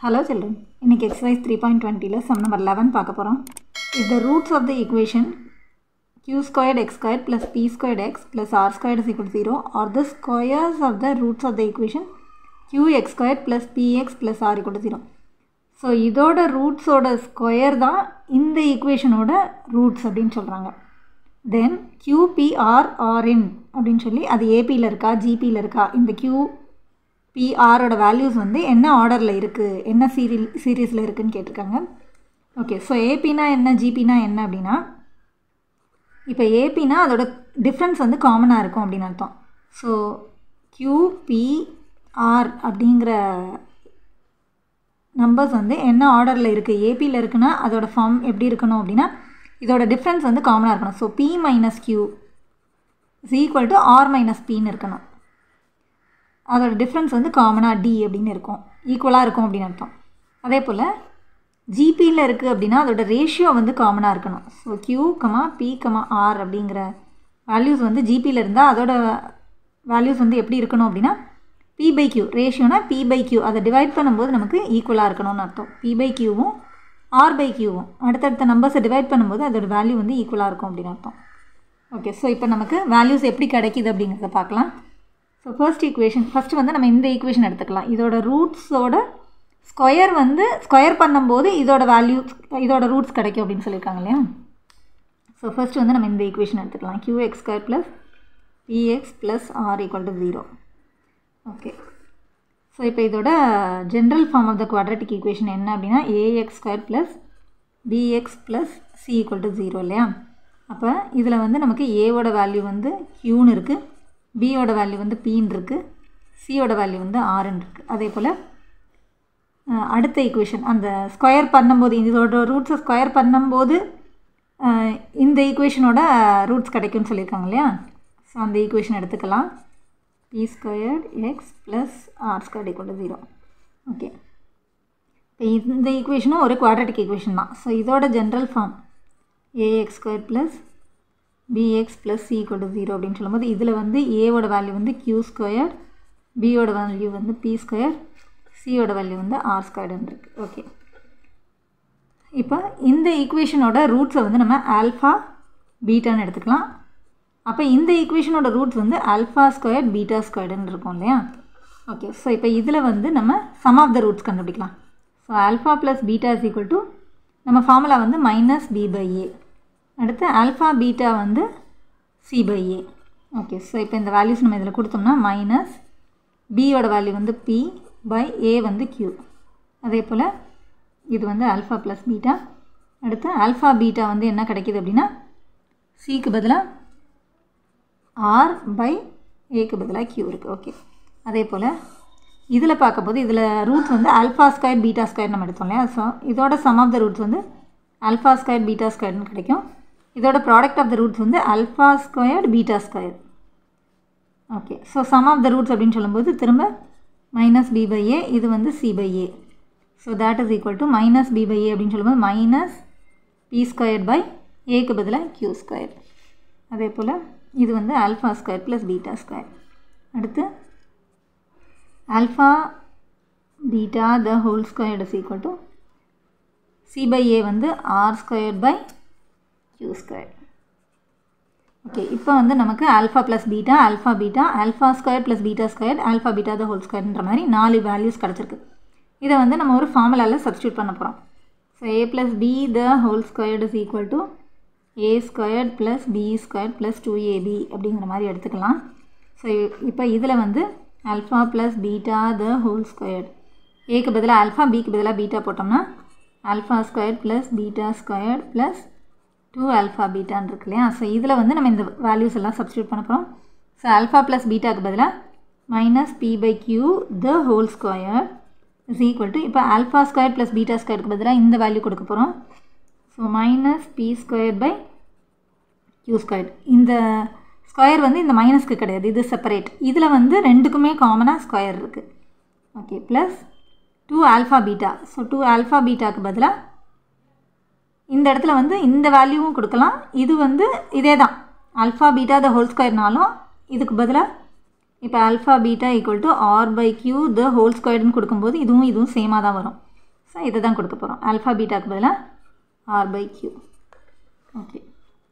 Hello children, இன்னைக்கு exercise 3.20 sum number 11 பார்க்க போறோம். If the roots of the equation q squared x squared plus p squared x plus r squared is equal to 0 are the squares of the roots of the equation qx squared plus px plus r equal to 0. So இதோட roots ஓட square தான் இந்த equationோட roots அப்படினு சொல்றாங்க. Then q p r r in அப்படினு சொல்லி அது AP ல இருக்கா GP ல இருக்கா இந்த q p r ஓட values வந்து என்ன ஆர்டர்ல இருக்கு என்ன சீரிஸ்ல இருக்குன்னு கேட்டிருக்காங்க. ஓகே சோ AP னா என்ன GP னா என்ன அப்படினா இப்போ AP னா அதோட டிஃபரன்ஸ் வந்து காமனா இருக்கும் அப்படின அர்த்தம். சோ q p r அப்படிங்கற நம்பர்ஸ் வந்து என்ன ஆர்டர்ல இருக்கு AP ல இருக்குனா அதோட ஃபார்ம் எப்படி இருக்கணும் அப்படினா இதோட டிஃபரன்ஸ் வந்து காமனா இருக்கணும். So p - q = r - p ன்னு இருக்கணும். அதோட டிஃபரன்ஸ் வந்து காமனா d அப்படினு இருக்கும் ஈக்குவலா இருக்கும் அப்படின அர்த்தம். அதே போல GP ல இருக்கு அப்படினா அதோட ரேஷியோ வந்து காமனா இருக்கணும். சோ q, p, r அப்படிங்கற வேல்யூஸ் வந்து GP ல இருந்தா அதோட வேல்யூஸ் வந்து எப்படி இருக்கணும் அப்படினா p/q ரேஷியோனா p/q அதை டிவைட் பண்ணும்போது நமக்கு ஈக்குவலா இருக்கணும்னு அர்த்தம். p/q வும் r/q வும் அடுத்த நம்பர்ஸ் டிவைட் பண்ணும்போது அதோட வேல்யூ வந்து ஈக்குவலா இருக்கும் அப்படின அர்த்தம். ஓகே சோ இப்போ நமக்கு வேல்யூஸ் எப்படி கிடைக்குது அப்படிங்கறத பார்க்கலாம். So first வந்து நம்ம இந்த ஈக்குவேஷன் எடுத்துக்கலாம். இதோட ரூட்ஸோட ஸ்கொயர் வந்து ஸ்கொயர் பண்ணும்போது இதோட வேல்யூ இதோட ரூட்ஸ் கிடைக்கும் அப்படினு சொல்லிருக்காங்க இல்லையா. சோ ஃபர்ஸ்ட் வந்து நம்ம இந்த ஈக்குவேஷன் எடுத்துக்கலாம். qx² + px + r = 0. Okay so இப்போ இதோட general form of the quadratic equation என்ன அப்படினா ax² + bx + c = 0 இல்லையா. அப்ப இதுல வந்து நமக்கு a ஓட வேல்யூ வந்து q ன்னு இருக்கு, b ஓட வேல்யூ வந்து p ன்னு இருக்கு, c ஓட வேல்யூ வந்து r ன்னு இருக்கு. அதே போல அடுத்த ஈக்குவேஷன் அந்த ஸ்கொயர் பண்ணும்போது இதோட ரூட்ஸ் ஸ்கொயர் பண்ணும்போது இந்த ஈக்குவேஷனோட ரூட்ஸ் கிடைக்கும்னு சொல்லிருக்காங்க இல்லையா. சோ அந்த ஈக்குவேஷன் எடுத்துக்கலாம். p² x + r² = 0. ஓகே இப்போ இந்த ஈக்குவேஷனும் ஒரு குவாட்ராட்டிக் ஈக்குவேஷன் தான். சோ இதோட general form ax² + bx + c = 0 அப்படினு சொல்லும்போது இதுல வந்து a ஓட வேல்யூ வந்து q², b ஓட வேல்யூ வந்து p², c ஓட வேல்யூ வந்து r² ன்னு இருக்கு. ஓகே இப்போ இந்த ஈக்குவேஷனோட ரூட்ஸை வந்து நம்ம ஆல்ஃபா பீட்டான்னு எடுத்துக்கலாம். அப்போ இந்த ஈக்குவேஷனோட ரூட்ஸ் வந்து α² β² ன்னு இருக்கும் இல்லையா. ஓகே ஸோ இப்போ இதில் வந்து நம்ம சம் ஆஃப் த ரூட்ஸ் கண்டுபிடிக்கலாம். ஸோ α + β நம்ம ஃபார்முலா வந்து -b/a, அடுத்து ஆல்ஃபா பீட்டா வந்து c/a. ஓகே ஸோ இப்போ இந்த வேல்யூஸ் நம்ம இதில் கொடுத்தோம்னா b ஓட வேல்யூ வந்து p/a வந்து q. அதே போல் இது வந்து α + பீட்டா, அடுத்து ஆல்ஃபா பீட்டா வந்து என்ன கிடைக்குது அப்படின்னா cக்கு பதிலாக r/aக்கு பதிலாக q இருக்குது. ஓகே அதே போல் இதில் பார்க்கும்போது இதில் ரூட்ஸ் வந்து α² β² நம்ம எடுத்தோம் இல்லையா. ஸோ இதோட சம் ஆஃப் த ரூட்ஸ் வந்து α² β² கிடைக்கும். இதோட ப்ராடக்ட் ஆஃப் த ரூட்ஸ் வந்து α² β². Okay so sum of the roots அப்படின்னு சொல்லும்போது திரும்ப -b/a இது வந்து c/a. So that is equal to -b/a அப்படின்னு சொல்லும்போது -p²/aக்கு பதிலாக q². அதே போல் இது வந்து α² + β². அடுத்து alpha beta the whole squared is equal to c/a வந்து r² q². ஓகே இப்போ வந்து நமக்கு alpha + beta alpha beta α² + β² alpha beta the whole ஸ்கொயர்ன்ற மாதிரி 4 வேல்யூஸ் கிடச்சிருக்கு. இதை வந்து நம்ம ஒரு ஃபார்முலாவில் சப்ஸ்டியூட் பண்ண போகிறோம். So a + b the whole squared is equal to a² + b² + 2ab அப்படிங்கிற மாதிரி எடுத்துக்கலாம். ஸோ இப்போ இதில் வந்து alpha + beta the whole squared ஏக்கு பதிலாக ஆல்ஃபா பிக்கு பதிலாக பீட்டா போட்டோம்னா α² + β² + 2α பீட்டான்னு இருக்கு இல்லையா. ஸோ இதில் வந்து நம்ம இந்த வேல்யூஸ் எல்லாம் சப்ஸ்டியூட் பண்ண போகிறோம். ஸோ ஆல்ஃபா + பீட்டாக்கு பதிலாக -p/q the whole square is equal to இப்போ α² + β²க்கு பதிலாக இந்த வேல்யூ கொடுக்க போகிறோம். So -p² q². இந்த ஸ்கொயர் வந்து இந்த மைனஸ்க்கு கிடையாது, இது செப்பரேட். இதில் வந்து ரெண்டுக்குமே காமனாக ஸ்கொயர் இருக்குது. Okay plus 2α beta. ஸோ 2α பீட்டாக்கு பதிலாக இந்த இடத்துல வந்து இந்த வேல்யூவும் கொடுக்கலாம். இது வந்து இதே தான் ஆல்ஃபா பீட்டா த ஹோல் ஸ்கொயர்னாலும் இதுக்கு பதிலாக இப்போ alpha beta equal to r/q the whole ஸ்கொயர்டுன்னு கொடுக்கும்போது இதுவும் சேமாக தான் வரும். ஸோ இதை தான் கொடுக்க போகிறோம். ஆல்ஃபா பீட்டாக்கு பதிலாக r/q. ஓகே,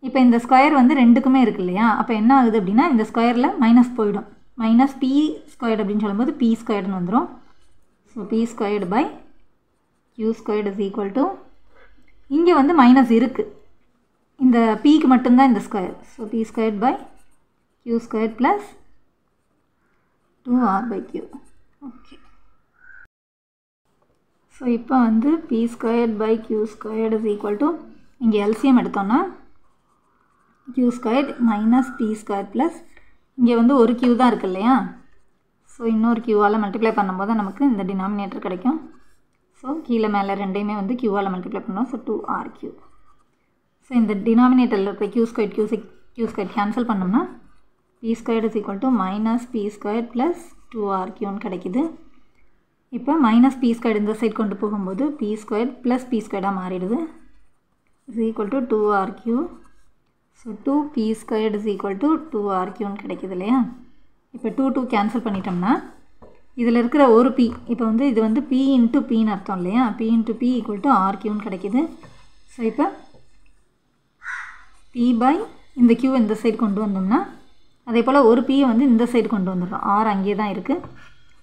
இப்போ இந்த ஸ்கொயர் வந்து ரெண்டுக்குமே இருக்குது இல்லையா? அப்போ என்ன ஆகுது அப்படின்னா இந்த ஸ்கொயரில் மைனஸ் போயிடும். மைனஸ் p ஸ்கொயர்டு அப்படின்னு சொல்லும்போது p ஸ்கொயர்டுன்னு வந்துடும். So p squared by q squared is equal to, இங்கே வந்து மைனஸ் இருக்குது, இந்த pக்கு மட்டும்தான் இந்த square. So p squared by q squared plus 2r/q. Okay, so இப்போ வந்து p squared by q squared is equal to, இங்கே எல்சிஎம் எடுத்தோன்னா q squared minus p square plus, இங்கே வந்து ஒரு q தான் இருக்குது இல்லையா? ஸோ இன்னொரு q-ஆல் மல்டிப்ளை பண்ணும்போது நமக்கு இந்த டினாமினேட்டர் கிடைக்கும். ஸோ கீழே மேலே ரெண்டையுமே வந்து q-ஆல் மல்டிப்ளை பண்ணோம். So 2rq. ஸோ இந்த டினாமினேட்டரில் இருக்கிற q ஸ்கொயர் கேன்சல் பண்ணோம்னா p squared is equal to minus p square plus 2rqன்னு கிடைக்குது. இப்போ மைனஸ் p ஸ்கொயர் இந்த சைட் கொண்டு போகும்போது p ஸ்கொயர் ப்ளஸ் p ஸ்கொயர்டாக மாறிடுது. Is equal to 2rq. So 2p squared is equal to 2rqன்னு கிடைக்குது இல்லையா? இப்போ 2 கேன்சல் பண்ணிட்டோம்னா இதில் இருக்கிற ஒரு p, இப்போ வந்து இது வந்து p இன்ட்டு pன்னு அர்த்தம் இல்லையா? p into p equal to rqன்னு கிடைக்குது. ஸோ இப்போ p பை இந்த q இந்த சைடு கொண்டு வந்தோம்னா அதே போல் ஒரு p வந்து இந்த சைடு கொண்டு வந்துடுறோம். r அங்கேயே தான் இருக்குது.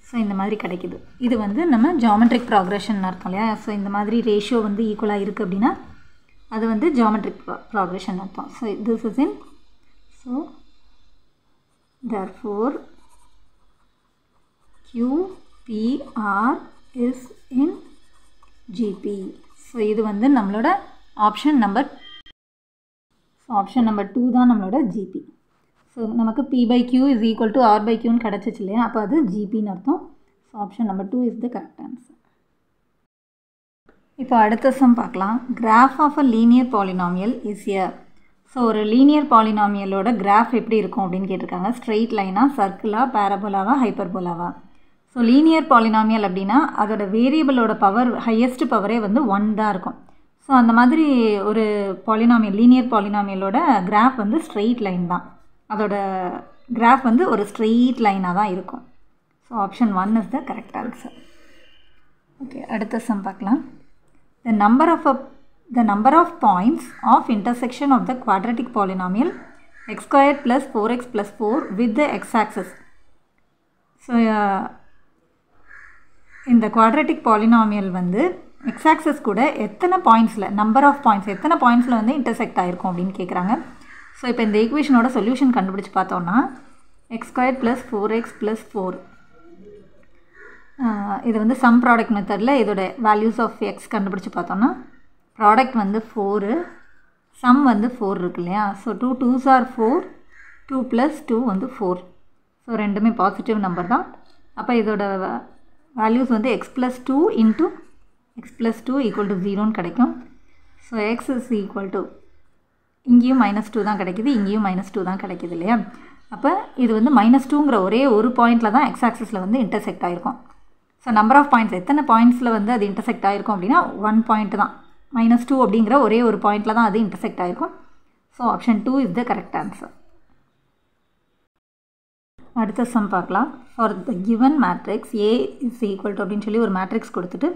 ஸோ இந்த மாதிரி கிடைக்குது. இது வந்து நம்ம ஜியாமெட்ரிக் ப்ராக்ரெஷன் அர்த்தம் இல்லையா? ஸோ இந்த மாதிரி ரேஷியோ வந்து ஈக்குவலாக இருக்குது அப்படின்னா அது வந்து ஜியாமெட்ரிக் ப்ராக்ரெஷன் அர்த்தம். So this is in, so therefore QPR is in GP. So இது வந்து நம்மளோட ஆப்ஷன் நம்பர் 2 தான் நம்மளோட GP. ஸோ நமக்கு P/Q is equal to R/Qன்னு கிடச்சிச்சு இல்லையா? அப்போ அது GPன்னு அர்த்தம். So option number 2 is the correct answer. இப்போ அடுத்த சம் பார்க்கலாம். Graph of a linear polynomial is here. So ஒரு லீனியர் பாலினாமியலோட கிராஃப் எப்படி இருக்கும் அப்படின்னு கேட்டிருக்காங்க. ஸ்ட்ரெயிட் லைனா, சர்க்கிளா, பேரபோலாவா, ஹைப்பர்போலாவா? ஸோ லீனியர் பாலினாமியல் அப்படின்னா அதோட வேரியபிளோட பவர், ஹையஸ்ட் பவரே வந்து 1 தான் இருக்கும். ஸோ அந்த மாதிரி ஒரு பாலினாமியல், லீனியர் பாலினாமியலோட கிராஃப் வந்து ஸ்ட்ரெயிட் லைன் தான். அதோட கிராஃப் வந்து ஒரு ஸ்ட்ரெயிட் லைனாக தான் இருக்கும். So option 1 is the correct answer. Okay, அடுத்த சம் பார்க்கலாம். The number of points of intersection of the quadratic polynomial x squared plus 4x plus 4 with the x-axis. So இந்த quadratic polynomial வந்து x-axis கூட எத்தனை பாயிண்ட்ஸில், number of points எத்தனை பாயிண்ட்ஸில் வந்து intersect ஆகிருக்கும் அப்படின்னு கேட்குறாங்க. ஸோ இப்போ இந்த ஈக்குவேஷனோட சொல்யூஷன் கண்டுபிடிச்சி பார்த்தோன்னா x squared plus 4x plus 4, இது வந்து சம் ப்ராடக்ட் மெத்தடில் இதோட வேல்யூஸ் ஆஃப் x கண்டுபிடிச்சி பார்த்தோன்னா ப்ராடக்ட் வந்து 4, சம் வந்து 4 இருக்கு இல்லையா? ஸோ 2 2s are 4, 2 + 2 வந்து 4. ஸோ ரெண்டுமே பாசிட்டிவ் நம்பர் தான். அப்போ இதோட வேல்யூஸ் வந்து x + 2 into x + 2 equal to 0ன்னு கிடைக்கும். So x is equal to, இங்கேயும் -2 தான் கிடைக்கிது, இங்கேயும் -2 தான் கிடைக்கிது இல்லையா? அப்போ இது வந்து -2ங்கிற ஒரே ஒரு பாயிண்டில் தான் x ஆக்சிஸில் வந்து இன்டர்செக்ட் ஆகிருக்கும். ஸோ நம்பர் ஆஃப் பாயிண்ட்ஸ் எத்தனை பாயிண்ட்ஸில் வந்து அது இன்டர்செக்ட் ஆகிருக்கும் அப்படின்னா 1 பாயிண்ட் தான். -2 அப்படிங்கிற ஒரே ஒரு பாயிண்டில் தான் அது இன்டர்செக்ட் ஆகிருக்கும். So option 2 is the correct answer. அடுத்த சம் பார்க்கலாம். For the given matrix A is equal to அப்படின்னு சொல்லி ஒரு மேட்ரிக்ஸ் கொடுத்துட்டு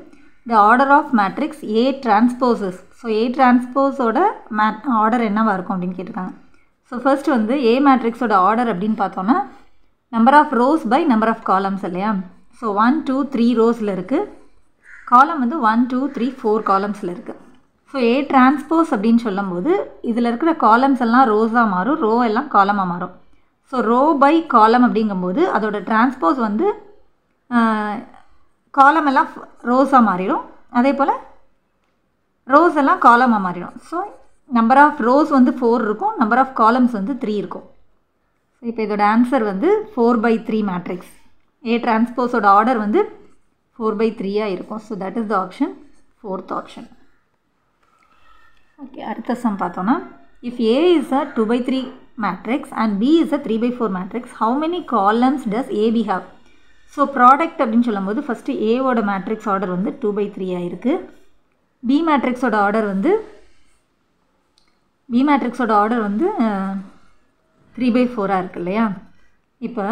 the order of matrix A transposes. So A டிரான்ஸ்போஸோட ஆர்டர் என்னவாக இருக்கும் அப்படின்னு கேட்டிருக்காங்க. ஸோ ஃபர்ஸ்ட் வந்து A மேட்ரிக்ஸோட ஆர்டர் அப்படின்னு பார்த்தோன்னா number of rows by number of columns இல்லையா? ஸோ 1 2 3 ரோஸில் இருக்குது, காலம் வந்து 1 2 3 4 காலம்ஸில் இருக்குது. ஸோ A டிரான்ஸ்போஸ் அப்படின்னு சொல்லும்போது இதில் இருக்கிற காலம்ஸ் எல்லாம் ரோஸாக மாறும், ரோ எல்லாம் காலமாக மாறும். ஸோ ரோ பை காலம் அப்படிங்கும்போது அதோட டிரான்ஸ்போஸ் வந்து காலம் எல்லாம் ரோஸாக மாறிடும், அதே போல் ரோஸ் எல்லாம் காலமாக மாறிடும். ஸோ நம்பர் ஆஃப் ரோஸ் வந்து 4 இருக்கும், நம்பர் ஆஃப் காலம்ஸ் வந்து 3 இருக்கும். ஸோ இப்போ இதோட ஆன்சர் வந்து 4/3 மேட்ரிக்ஸ். A டிரான்ஸ்போஸோட ஆர்டர் வந்து 4/3 இருக்கும். So that is the option, 4th option. Okay, அடுத்த சம் பார்த்தோன்னா if A is a 2/3 matrix and B is a 3/4 matrix, how many columns does AB have? So product அப்படின்னு சொல்லும்போது first ஏவோட matrix order வந்து 2/3 ஆகிருக்கு. B மேட்ரிக்ஸோட order வந்து 3/4 இருக்கு இல்லையா? இப்போ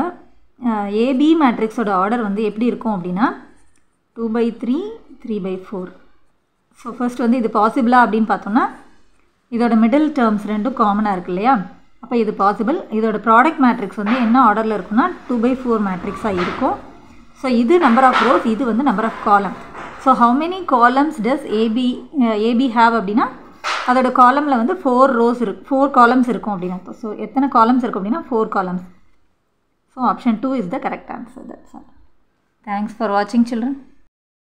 AB மேட்ரிக்ஸோட ஆர்டர் வந்து எப்படி இருக்கும் அப்படின்னா 2/3 3/4. ஸோ ஃபர்ஸ்ட் வந்து இது பாசிபிளா அப்படின்னு பார்த்தோம்னா இதோட மிடில் டேர்ம்ஸ் ரெண்டும் காமனாக இருக்கு இல்லையா, அப்போ இது பாசிபிள். இதோட ப்ராடக்ட் மேட்ரிக்ஸ் வந்து என்ன ஆர்டரில் இருக்குன்னா 2/4 மேட்ரிக்ஸாக இருக்கும். ஸோ இது நம்பர் ஆஃப் ரோஸ், இது வந்து number of column. So how many columns does AB have அப்படின்னா அதோட காலமில் வந்து 4 காலம்ஸ் இருக்கும் அப்படின்னு அர்த்தம். ஸோ எத்தனை காலம்ஸ் இருக்கும் அப்படின்னா 4 columns. So option 2 is the correct answer. That's all. Thanks for வாட்சிங் சில்ட்ரன்.